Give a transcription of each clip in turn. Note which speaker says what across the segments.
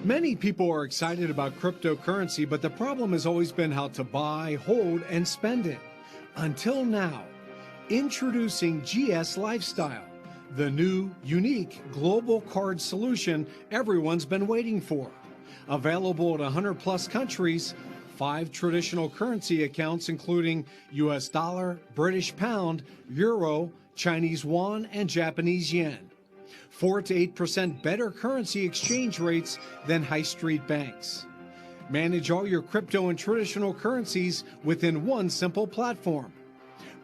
Speaker 1: Many people are excited about cryptocurrency, but the problem has always been how to buy, hold, and spend it. Until now, introducing GS Lifestyle, the new, unique global card solution everyone's been waiting for. Available at 100 plus countries, 5 traditional currency accounts including US dollar, British pound, euro, Chinese yuan, and Japanese yen. 4 to 8% better currency exchange rates than high street banks. Manage all your crypto and traditional currencies within one simple platform.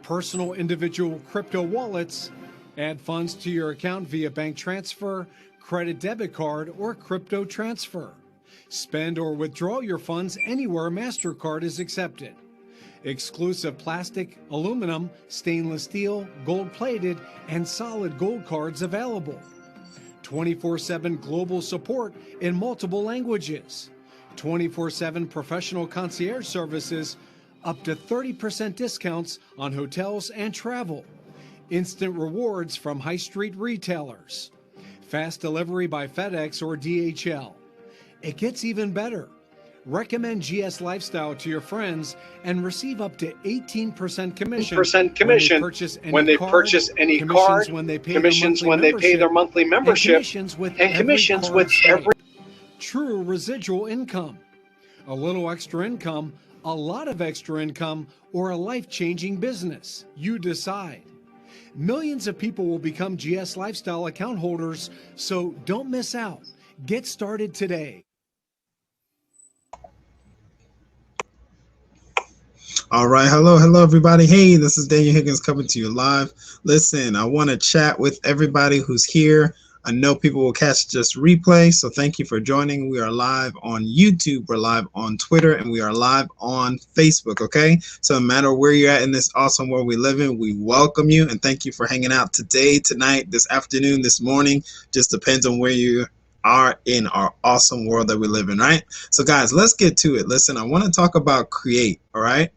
Speaker 1: Personal individual crypto wallets. Add funds to your account via bank transfer, credit debit card, or crypto transfer. Spend or withdraw your funds anywhere MasterCard is accepted. Exclusive plastic, aluminum, stainless steel, gold-plated, and solid gold cards available. 24/7 global support in multiple languages. 24/7 professional concierge services, up to 30% discounts on hotels and travel. Instant rewards from high street retailers. Fast delivery by FedEx or DHL. It gets even better. Recommend GS Lifestyle to your friends and receive up to 18% commission when they purchase any card, commissions when they pay their monthly membership, and commissions with every true residual income. A little extra income, a lot of extra income, or a life-changing business. You decide. Millions of people will become GS Lifestyle account holders, so don't miss out. Get started today.
Speaker 2: All right. Hello, everybody. Hey, this is Daniel Higgins coming to you live. Listen, I want to chat with everybody who's here. I know people will catch just replay, so thank you for joining. We are live on YouTube, we're live on Twitter, and we are live on Facebook, okay? So no matter where you're at in this awesome world we live in, we welcome you, and thank you for hanging out today, tonight, this afternoon, this morning. Just depends on where you are in our awesome world that we live in, right? So guys, let's get to it. Listen, I want to talk about create, all right?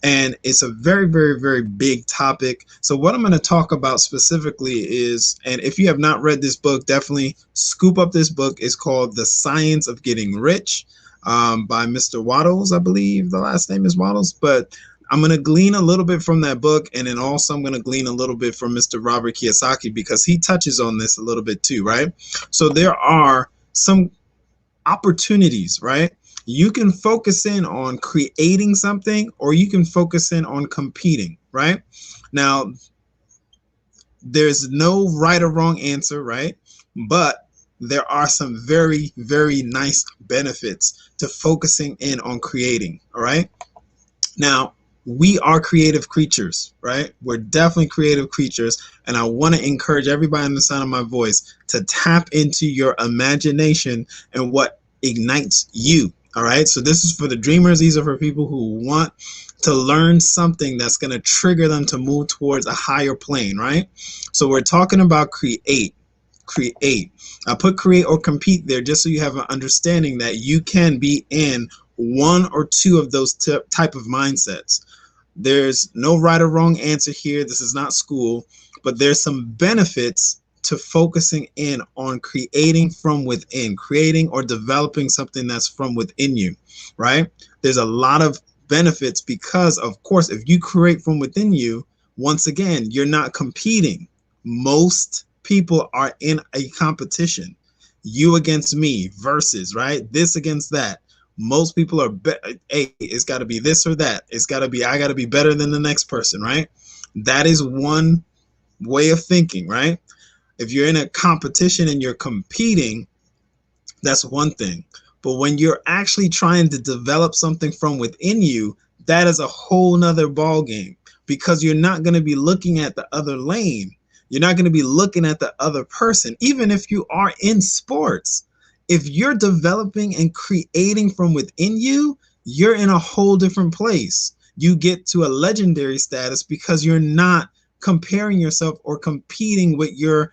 Speaker 2: And it's a very, very, very big topic. So what I'm going to talk about specifically is, and if you have not read this book, definitely scoop up this book. It's called The Science of Getting Rich, by Mr. Waddles. I believe the last name is Waddles, but I'm going to glean a little bit from that book. And then also I'm going to glean a little bit from Mr. Robert Kiyosaki, because he touches on this a little bit too, right? So there are some opportunities, right? You can focus in on creating something, or you can focus in on competing, right? Now, there's no right or wrong answer, right? But there are some very, very nice benefits to focusing in on creating, all right? Now, we are creative creatures, right? We're definitely creative creatures. And I want to encourage everybody in the sound of my voice to tap into your imagination and what ignites you. All right. So this is for the dreamers. These are for people who want to learn something that's going to trigger them to move towards a higher plane. Right. So we're talking about create. I put create or compete there just so you have an understanding that you can be in one or two of those type of mindsets. There's no right or wrong answer here. This is not school, but there's some benefits to focusing in on creating from within, creating or developing something that's from within you, right? There's a lot of benefits because, of course, if you create from within you, once again, you're not competing. Most people are in a competition. You against me versus, right? This against that. Most people are, hey, it's got to be this or that. It's got to be, I got to be better than the next person, right? That is one way of thinking, right? If you're in a competition and you're competing, that's one thing. But when you're actually trying to develop something from within you, that is a whole nother ball game, because you're not going to be looking at the other lane. You're not going to be looking at the other person. Even if you are in sports, if you're developing and creating from within you, you're in a whole different place. You get to a legendary status because you're not comparing yourself or competing with your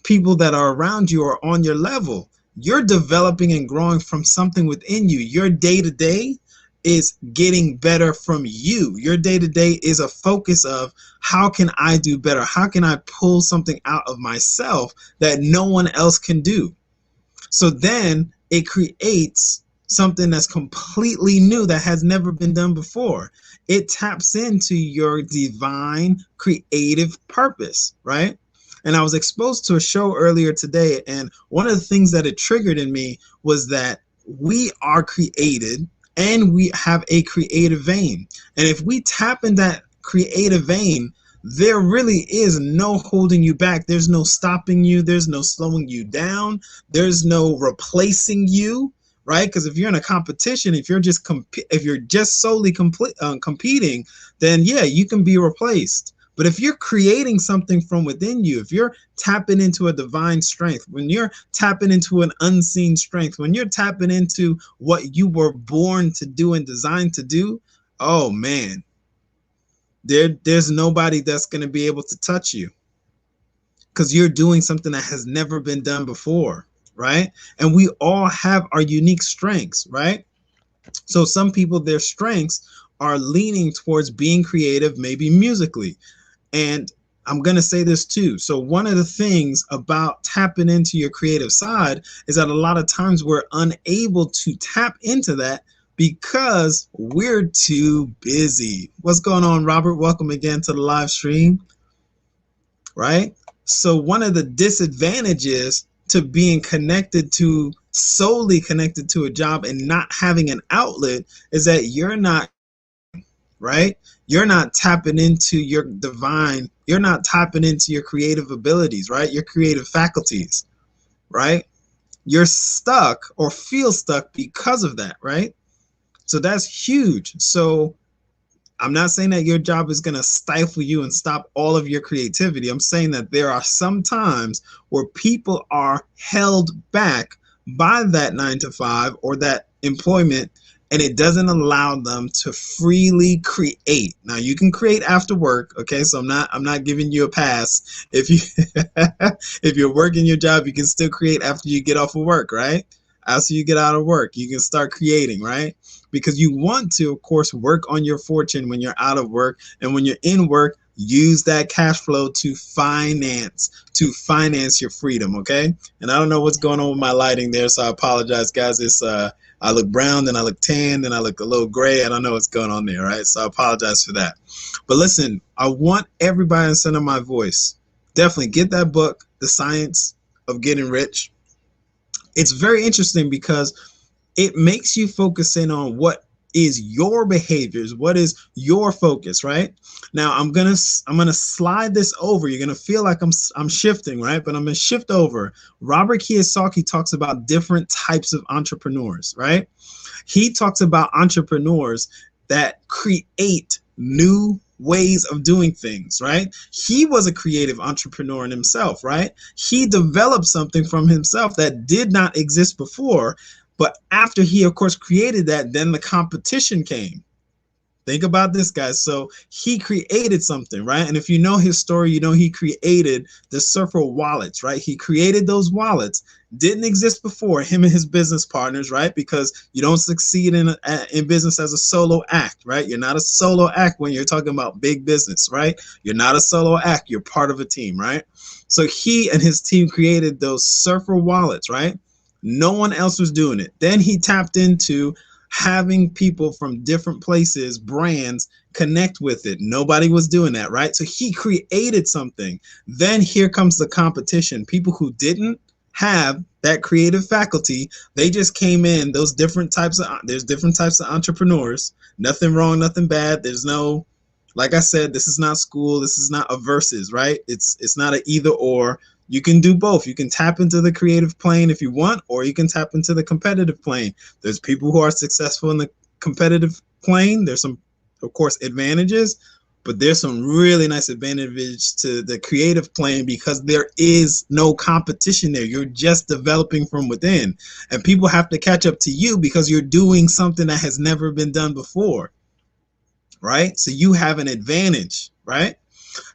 Speaker 2: people that are around you or on your level. You're developing and growing from something within you. Your day-to-day is getting better from you. Your day-to-day is a focus of, how can I do better? How can I pull something out of myself that no one else can do? So then it creates something that's completely new that has never been done before. It taps into your divine creative purpose, right? And I was exposed to a show earlier today, and one of the things that it triggered in me was that we are created and we have a creative vein. And if we tap in that creative vein, there really is no holding you back. There's no stopping you. There's no slowing you down. There's no replacing you, right? Because if you're in a competition, if you're just solely competing, then yeah, you can be replaced. But if you're creating something from within you, if you're tapping into a divine strength, when you're tapping into an unseen strength, when you're tapping into what you were born to do and designed to do, oh man, there's nobody that's going to be able to touch you, because you're doing something that has never been done before, right? And we all have our unique strengths, right? So some people, their strengths are leaning towards being creative, maybe musically. And I'm going to say this too. So one of the things about tapping into your creative side is that a lot of times we're unable to tap into that because we're too busy. What's going on, Robert? Welcome again to the live stream, right? So one of the disadvantages to being solely connected to a job and not having an outlet is that you're not, right? You're not tapping into your divine, you're not tapping into your creative abilities, right? Your creative faculties, right? You're stuck or feel stuck because of that, right? So that's huge. So I'm not saying that your job is going to stifle you and stop all of your creativity. I'm saying that there are some times where people are held back by that 9 to 5 or that employment, and it doesn't allow them to freely create. Now you can create after work, okay? So I'm not giving you a pass. If you if you're working your job, you can still create after you get off of work, right? After you get out of work, you can start creating, right? Because you want to, of course, work on your fortune when you're out of work, and when you're in work, use that cash flow to finance your freedom, okay? And I don't know what's going on with my lighting there, so I apologize, guys. It's I look brown, then I look tan, then I look a little gray. I don't know what's going on there, right? So I apologize for that. But listen, I want everybody to center my voice. Definitely get that book, The Science of Getting Rich. It's very interesting because it makes you focus in on what is your behaviors, what is your focus, right? Now I'm gonna slide this over. You're gonna feel like I'm shifting, right? But I'm gonna shift over. Robert Kiyosaki talks about different types of entrepreneurs, right? He talks about entrepreneurs that create new ways of doing things, right? He was a creative entrepreneur in himself, right? He developed something from himself that did not exist before. But after he, of course, created that, then the competition came. Think about this, guys. So he created something, right? And if you know his story, you know he created the Surfer wallets, right? He created those wallets. Didn't exist before, him and his business partners, right? Because you don't succeed in business as a solo act, right? You're not a solo act when you're talking about big business, right? You're not a solo act. You're part of a team, right? So he and his team created those Surfer wallets, right? No one else was doing it. Then he tapped into having people from different places, brands, connect with it. Nobody was doing that, right? So he created something. Then here comes the competition. People who didn't have that creative faculty, they just came in. There's different types of entrepreneurs. Nothing wrong, nothing bad. There's no, like I said, this is not school. This is not a versus, right? It's not an either or. You can do both. You can tap into the creative plane if you want, or you can tap into the competitive plane. There's people who are successful in the competitive plane. There's some, of course, advantages, but there's some really nice advantages to the creative plane because there is no competition there. You're just developing from within, and people have to catch up to you because you're doing something that has never been done before, right? So you have an advantage, right?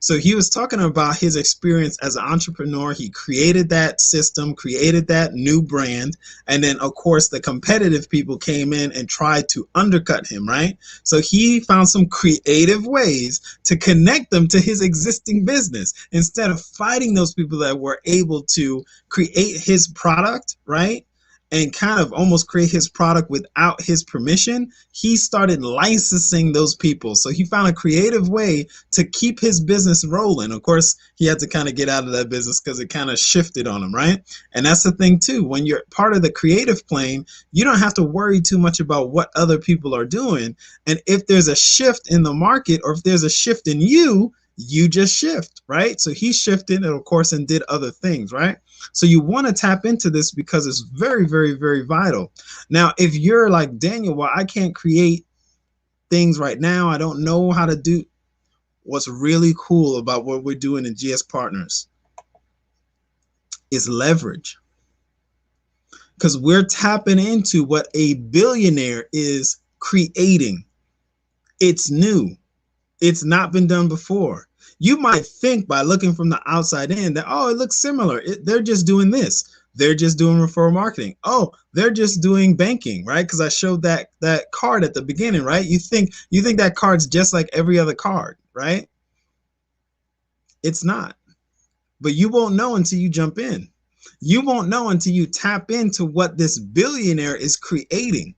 Speaker 2: So he was talking about his experience as an entrepreneur. He created that system, created that new brand. And then, of course, the competitive people came in and tried to undercut him, right? So he found some creative ways to connect them to his existing business instead of fighting those people that were able to create his product, right? And kind of almost create his product without his permission. He started licensing those people. So he found a creative way to keep his business rolling. Of course, he had to kind of get out of that business because it kind of shifted on him, right? And that's the thing too. When you're part of the creative plane, you don't have to worry too much about what other people are doing. And if there's a shift in the market or if there's a shift in you, you just shift, right? So he shifted and of course and did other things, right? So you want to tap into this because it's very, very, very vital. Now, if you're like, Daniel, well, I can't create things right now. I don't know how to do. What's really cool about what we're doing in GS Partners is leverage. Because we're tapping into what a billionaire is creating. It's new. It's not been done before. You might think by looking from the outside in that, oh, it looks similar. They're just doing this. They're just doing referral marketing. Oh, they're just doing banking, right? Because I showed that card at the beginning, right? You think that card's just like every other card, right? It's not. But you won't know until you jump in. You won't know until you tap into what this billionaire is creating.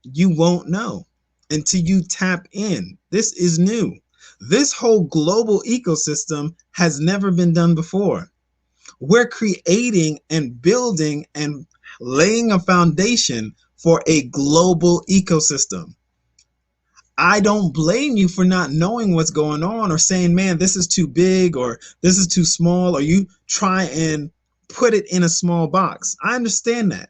Speaker 2: You won't know until you tap in. This is new. This whole global ecosystem has never been done before. We're creating and building and laying a foundation for a global ecosystem. I don't blame you for not knowing what's going on or saying, man, this is too big or this is too small, or you try and put it in a small box. I understand that.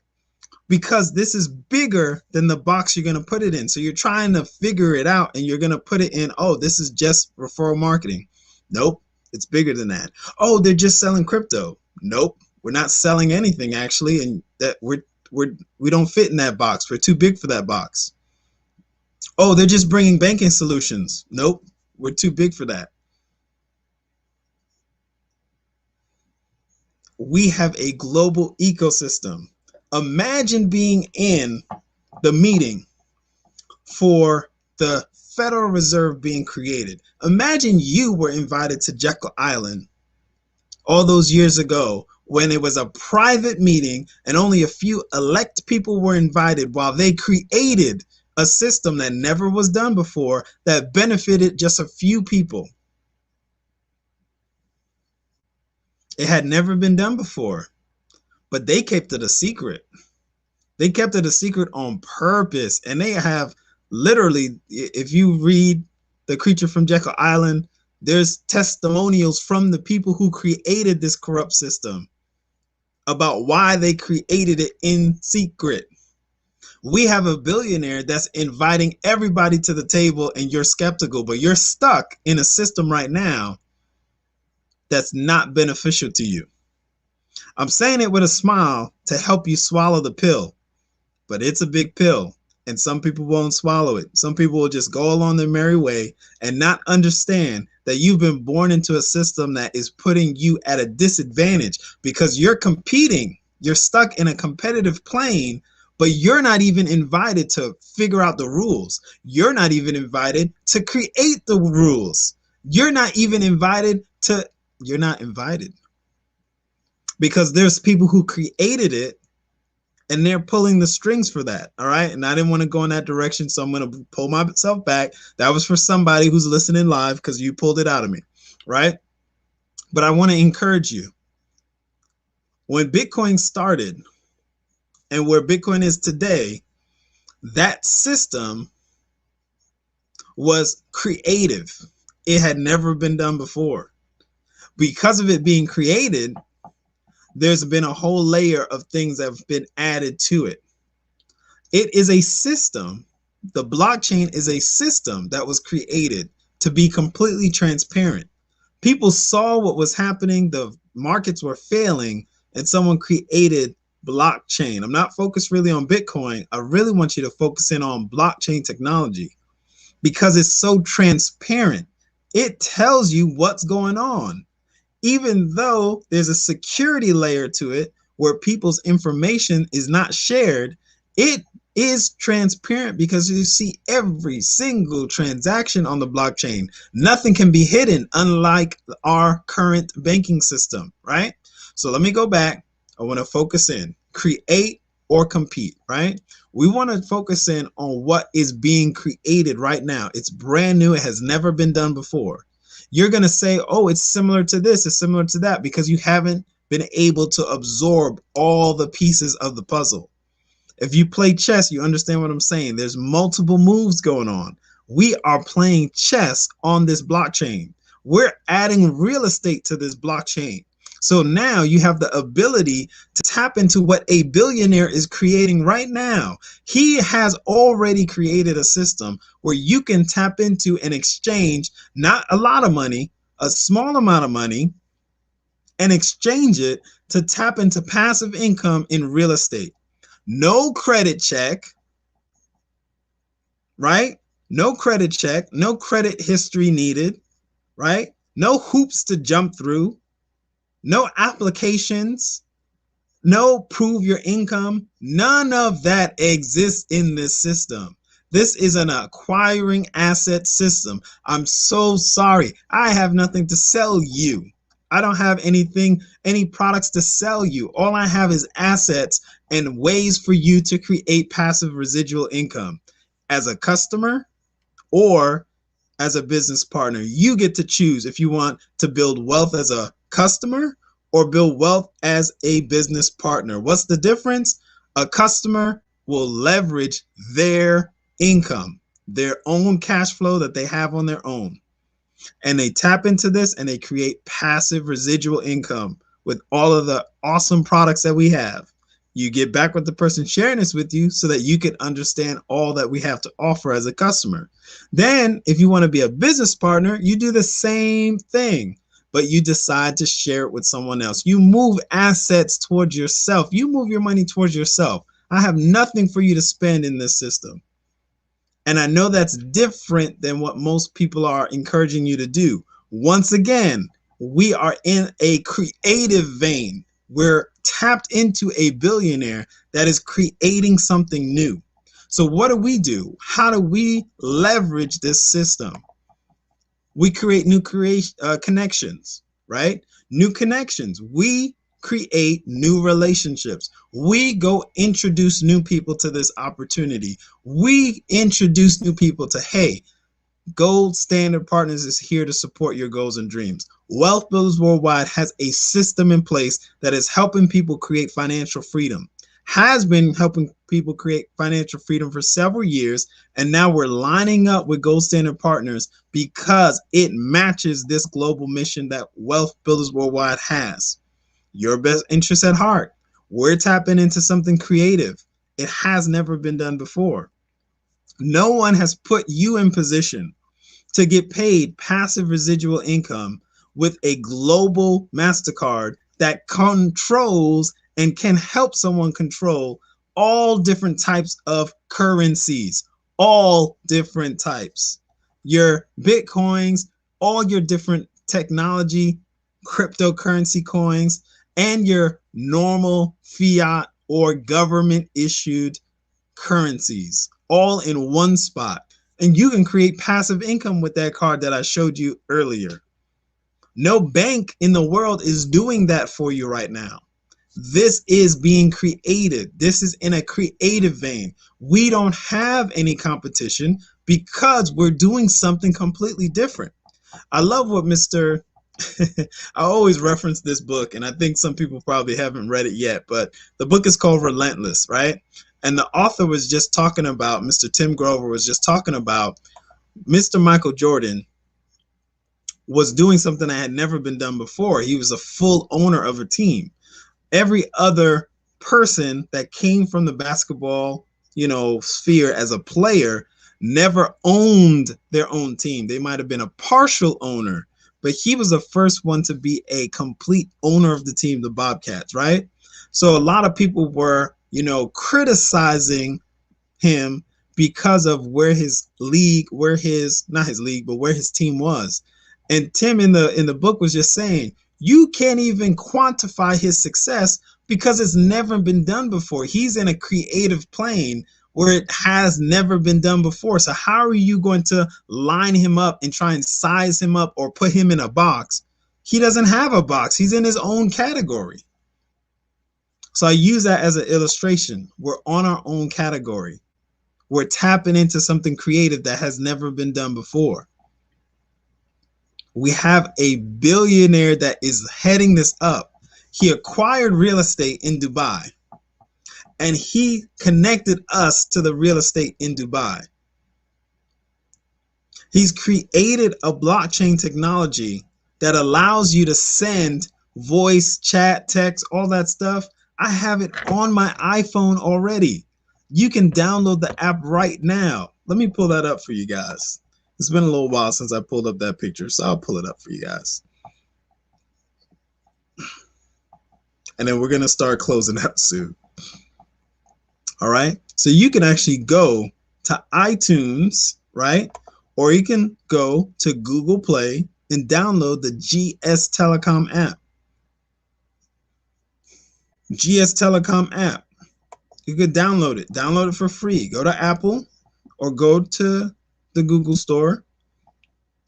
Speaker 2: Because this is bigger than the box you're going to put it in. So you're trying to figure it out and you're going to put it in, oh, this is just referral marketing. Nope, it's bigger than that. Oh, they're just selling crypto. Nope, we're not selling anything actually. And that We don't fit in that box. We're too big for that box. Oh, they're just bringing banking solutions. Nope, we're too big for that. We have a global ecosystem. Imagine being in the meeting for the Federal Reserve being created. Imagine you were invited to Jekyll Island all those years ago when it was a private meeting and only a few elect people were invited while they created a system that never was done before that benefited just a few people. It had never been done before, but they kept it a secret. They kept it a secret on purpose. And they have literally, if you read The Creature from Jekyll Island, there's testimonials from the people who created this corrupt system about why they created it in secret. We have a billionaire that's inviting everybody to the table and you're skeptical, but you're stuck in a system right now that's not beneficial to you. I'm saying it with a smile to help you swallow the pill, but it's a big pill and some people won't swallow it. Some people will just go along their merry way and not understand that you've been born into a system that is putting you at a disadvantage because you're competing. You're stuck in a competitive plane, but you're not even invited to figure out the rules. You're not even invited to create the rules. You're not even invited to You're not invited because there's people who created it and they're pulling the strings for that. All right. And I didn't want to go in that direction. So I'm going to pull myself back. That was for somebody who's listening live because you pulled it out of me. Right. But I want to encourage you. When Bitcoin started and where Bitcoin is today, that system was creative. It had never been done before. Because of it being created, there's been a whole layer of things that have been added to it. It is a system. The blockchain is a system that was created to be completely transparent. People saw what was happening. The markets were failing and someone created blockchain. I'm not focused really on Bitcoin. I really want you to focus in on blockchain technology because it's so transparent. It tells you what's going on. Even though there's a security layer to it where people's information is not shared, it is transparent because you see every single transaction on the blockchain. Nothing can be hidden, unlike our current banking system, right? So let me go back. I want to focus in, create or compete, right? We want to focus in on what is being created right now. It's brand new. It has never been done before. You're going to say, oh, it's similar to this, it's similar to that, because you haven't been able to absorb all the pieces of the puzzle. If you play chess, you understand what I'm saying. There's multiple moves going on. We are playing chess on this blockchain. We're adding real estate to this blockchain. So now you have the ability to tap into what a billionaire is creating right now. He has already created a system where you can tap into and exchange not a lot of money, a small amount of money, and exchange it to tap into passive income in real estate. No credit check, right? No credit check, no credit history needed, right? No hoops to jump through. No applications, no prove your income. None of that exists in this system. This is an acquiring asset system. I'm so sorry. I have nothing to sell you. I don't have any products to sell you. All I have is assets and ways for you to create passive residual income as a customer or as a business partner. You get to choose if you want to build wealth as a customer or build wealth as a business partner. What's the difference? A customer will leverage their income, their own cash flow that they have on their own. And they tap into this and they create passive residual income with all of the awesome products that we have. You get back with the person sharing this with you so that you can understand all that we have to offer as a customer. Then if you want to be a business partner, you do the same thing, but you decide to share it with someone else. You move assets towards yourself. You move your money towards yourself. I have nothing for you to spend in this system. And I know that's different than what most people are encouraging you to do. Once again, we are in a creative vein. We're tapped into a billionaire that is creating something new. So what do? How do we leverage this system? We create new connections, right? New connections. We create new relationships. We go introduce new people to this opportunity. We introduce new people to, hey, Gold Standard Partners is here to support your goals and dreams. Wealth Builders Worldwide has a system in place that is helping people create financial freedom, has been helping people create financial freedom for several years. And now we're lining up with Gold Standard Partners because it matches this global mission that Wealth Builders Worldwide has. Your best interest at heart. We're tapping into something creative. It has never been done before. No one has put you in position to get paid passive residual income with a global MasterCard that controls and can help someone control all different types of currencies, all different types. Your Bitcoins, all your different technology, cryptocurrency coins, and your normal fiat or government issued currencies, all in one spot. And you can create passive income with that card that I showed you earlier. No bank in the world is doing that for you right now. This is being created. This is in a creative vein. We don't have any competition because we're doing something completely different. I love what Mr. I always reference this book, and I think some people probably haven't read it yet, but the book is called Relentless, right? And the author was just talking about, Mr. Tim Grover was just talking about Mr. Michael Jordan was doing something that had never been done before. He was a full owner of a team. Every other person that came from the basketball, sphere as a player never owned their own team. They might have been a partial owner, but he was the first one to be a complete owner of the team, the Bobcats, right? So a lot of people were, criticizing him because of where his team was. And Tim in the book was just saying, you can't even quantify his success because it's never been done before. He's in a creative plane where it has never been done before. So how are you going to line him up and try and size him up or put him in a box? He doesn't have a box. He's in his own category. So I use that as an illustration. We're on our own category. We're tapping into something creative that has never been done before. We have a billionaire that is heading this up. He acquired real estate in Dubai, and he connected us to the real estate in Dubai. He's created a blockchain technology that allows you to send voice, chat, text, all that stuff. I have it on my iPhone already. You can download the app right now. Let me pull that up for you guys. It's been a little while since I pulled up that picture, so I'll pull it up for you guys. And then we're going to start closing out soon. All right. So you can actually go to iTunes, right? Or you can go to Google Play and download the GS Telecom app. GS Telecom app. You could download it. Download it for free. Go to Apple or go to the Google Store,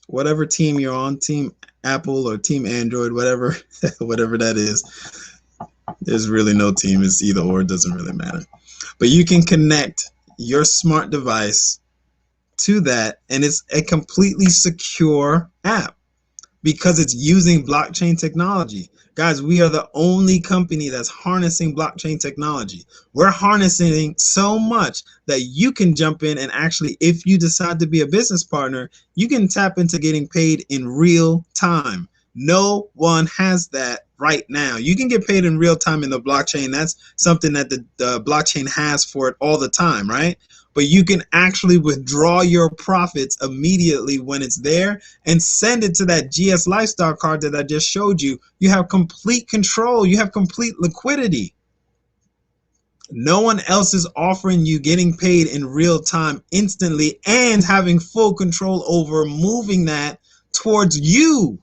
Speaker 2: whatever team you're on, Team Apple or Team Android, whatever that is. There's really no team. It's either or. It doesn't really matter. But you can connect your smart device to that, and it's a completely secure app because it's using blockchain technology. Guys, we are the only company that's harnessing blockchain technology. We're harnessing so much that you can jump in and actually, if you decide to be a business partner, you can tap into getting paid in real time. No one has that right now. You can get paid in real time in the blockchain. That's something that the blockchain has for it all the time, right? But you can actually withdraw your profits immediately when it's there and send it to that GS Lifestyle card that I just showed you. You have complete control. You have complete liquidity. No one else is offering you getting paid in real time instantly and having full control over moving that towards you.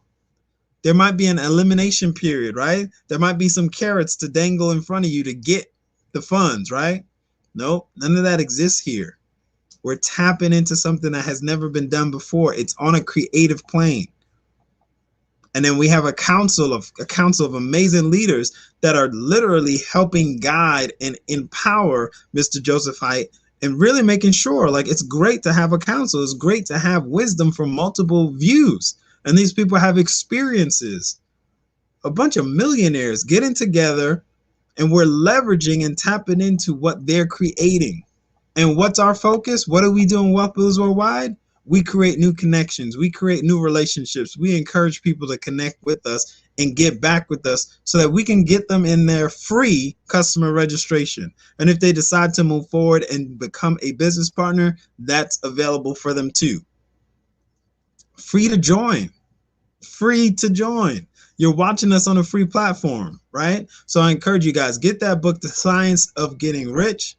Speaker 2: There might be an elimination period, right? There might be some carrots to dangle in front of you to get the funds, right? Nope, none of that exists here. We're tapping into something that has never been done before. It's on a creative plane. And then we have a council of amazing leaders that are literally helping guide and empower Mr. Joseph Hite, and really making sure, like, it's great to have a council. It's great to have wisdom from multiple views. And these people have experiences. A bunch of millionaires getting together, and we're leveraging and tapping into what they're creating. And what's our focus? What are we doing, Wealth Builders Worldwide? We create new connections. We create new relationships. We encourage people to connect with us and get back with us so that we can get them in their free customer registration. And if they decide to move forward and become a business partner, that's available for them too. Free to join. Free to join. You're watching us on a free platform, right? So I encourage you guys, get that book, The Science of Getting Rich.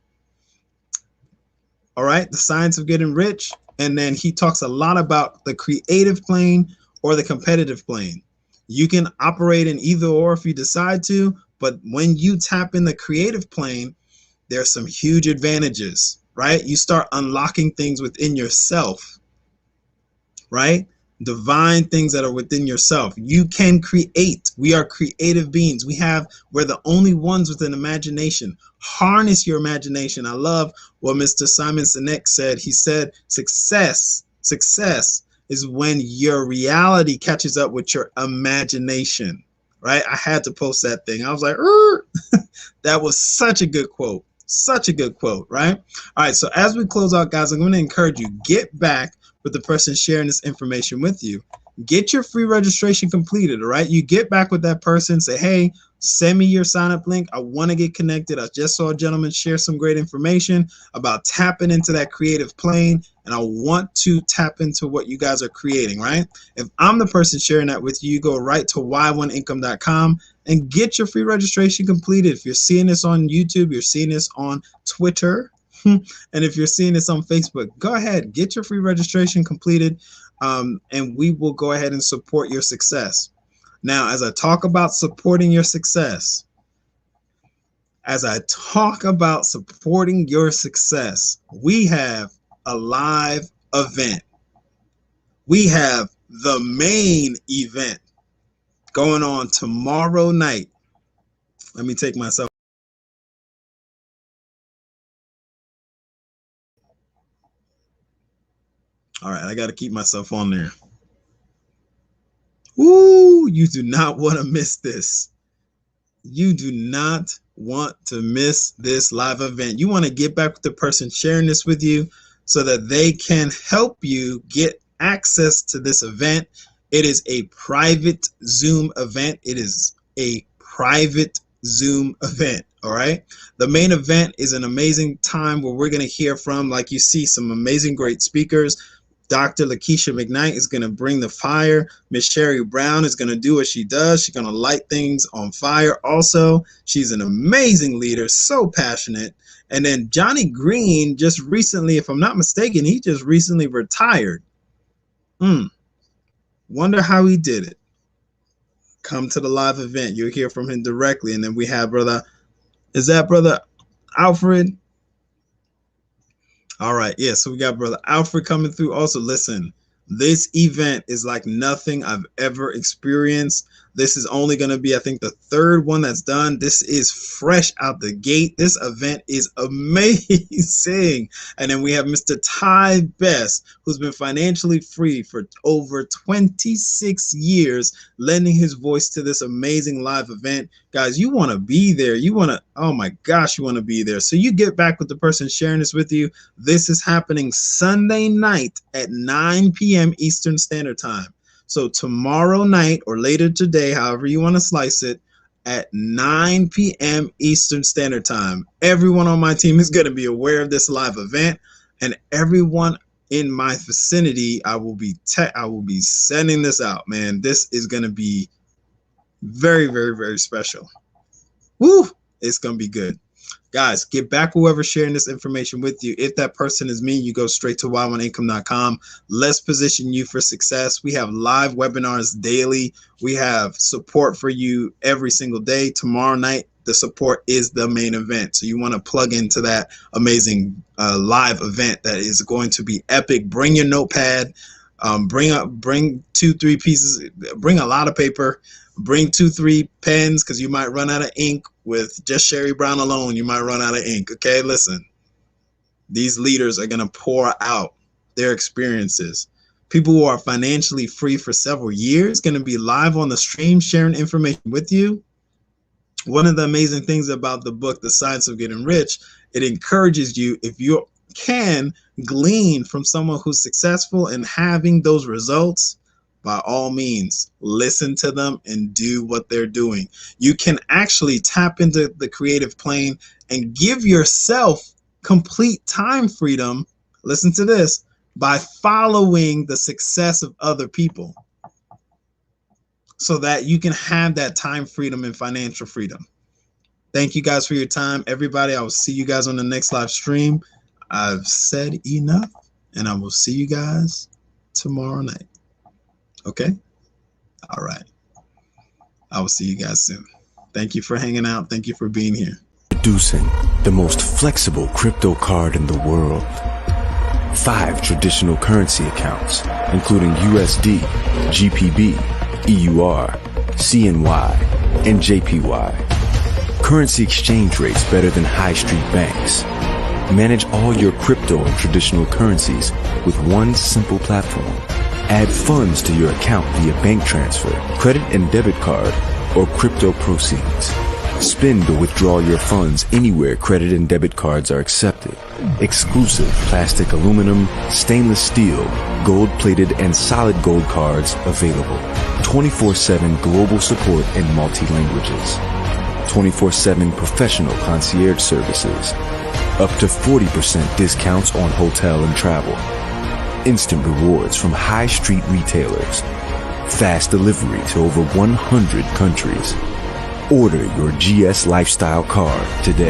Speaker 2: All right, The Science of Getting Rich. And then he talks a lot about the creative plane or the competitive plane. You can operate in either or if you decide to, but when you tap in the creative plane, there's some huge advantages, right? You start unlocking things within yourself, right? Divine things that are within yourself. You can create. We are creative beings. We're the only ones with an imagination. Harness your imagination. I love what Mr. Simon Sinek said. He said, success is when your reality catches up with your imagination, right? I had to post that thing. I was like, that was such a good quote. Such a good quote, right? All right, so as we close out, guys, I'm going to encourage you, get back with the person sharing this information with you. Get your free registration completed, all right? You get back with that person, say, hey, send me your sign-up link. I want to get connected. I just saw a gentleman share some great information about tapping into that creative plane, and I want to tap into what you guys are creating, right? If I'm the person sharing that with you, you go right to y1income.com and get your free registration completed. If you're seeing this on YouTube, you're seeing this on Twitter, and if you're seeing this on Facebook, go ahead, get your free registration completed, and we will go ahead and support your success. Now, as I talk about supporting your success, we have a live event. We have the main event going on tomorrow night. Let me take myself. All right, I got to keep myself on there. Ooh, you do not want to miss this. You do not want to miss this live event. You want to get back with the person sharing this with you so that they can help you get access to this event. It is a private Zoom event. It is a private Zoom event. All right. The main event is an amazing time where we're going to hear from, like you see, some amazing, great speakers. Dr. Lakeisha McKnight is going to bring the fire. Miss Sherry Brown is going to do what she does. She's going to light things on fire. Also, she's an amazing leader, so passionate. And then Johnny Green just recently, if I'm not mistaken, he just recently retired. Wonder how he did it. Come to the live event. You'll hear from him directly. And then we have Brother Alfred? All right, yeah, so we got Brother Alfred coming through. Also, listen, this event is like nothing I've ever experienced. This is only going to be, I think, the third one that's done. This is fresh out the gate. This event is amazing. And then we have Mr. Ty Best, who's been financially free for over 26 years, lending his voice to this amazing live event. Guys, you want to be there. Oh my gosh, you want to be there. So you get back with the person sharing this with you. This is happening Sunday night at 9 p.m. Eastern Standard Time. So tomorrow night or later today, however you want to slice it, at 9 p.m. Eastern Standard Time. Everyone on my team is going to be aware of this live event, and everyone in my vicinity, I will be sending this out, man. This is going to be very, very, very special. Woo! It's going to be good. Guys, get back whoever's sharing this information with you. If that person is me, you go straight to y1income.com. Let's position you for success. We have live webinars daily. We have support for you every single day. Tomorrow night, the support is the main event. So you want to plug into that amazing live event that is going to be epic. Bring your notepad. Bring 2-3 pieces. Bring a lot of paper. Bring 2-3 pens, because you might run out of ink. With just Sherry Brown alone, you might run out of ink. Okay, listen. These leaders are going to pour out their experiences. People who are financially free for several years going to be live on the stream sharing information with you. One of the amazing things about the book, The Science of Getting Rich, it encourages you, if you can glean from someone who's successful and having those results, by all means, listen to them and do what they're doing. You can actually tap into the creative plane and give yourself complete time freedom. Listen to this, by following the success of other people, so that you can have that time freedom and financial freedom. Thank you guys for your time. Everybody, I will see you guys on the next live stream. I've said enough, and I will see you guys tomorrow night. Okay? All right. I will see you guys soon. Thank you for hanging out. Thank you for being here.
Speaker 3: Introducing the most flexible crypto card in the world. 5 traditional currency accounts, including USD, GPB, EUR, CNY, and JPY. Currency exchange rates better than high street banks. Manage all your crypto and traditional currencies with one simple platform. Add funds to your account via bank transfer, credit and debit card, or crypto proceeds. Spend or withdraw your funds anywhere credit and debit cards are accepted. Exclusive plastic, aluminum, stainless steel, gold-plated, and solid gold cards available. 24/7 global support in multi-languages. 24/7 professional concierge services. Up to 40% discounts on hotel and travel. Instant rewards from high street retailers. Fast delivery to over 100 countries. Order your GS Lifestyle card today.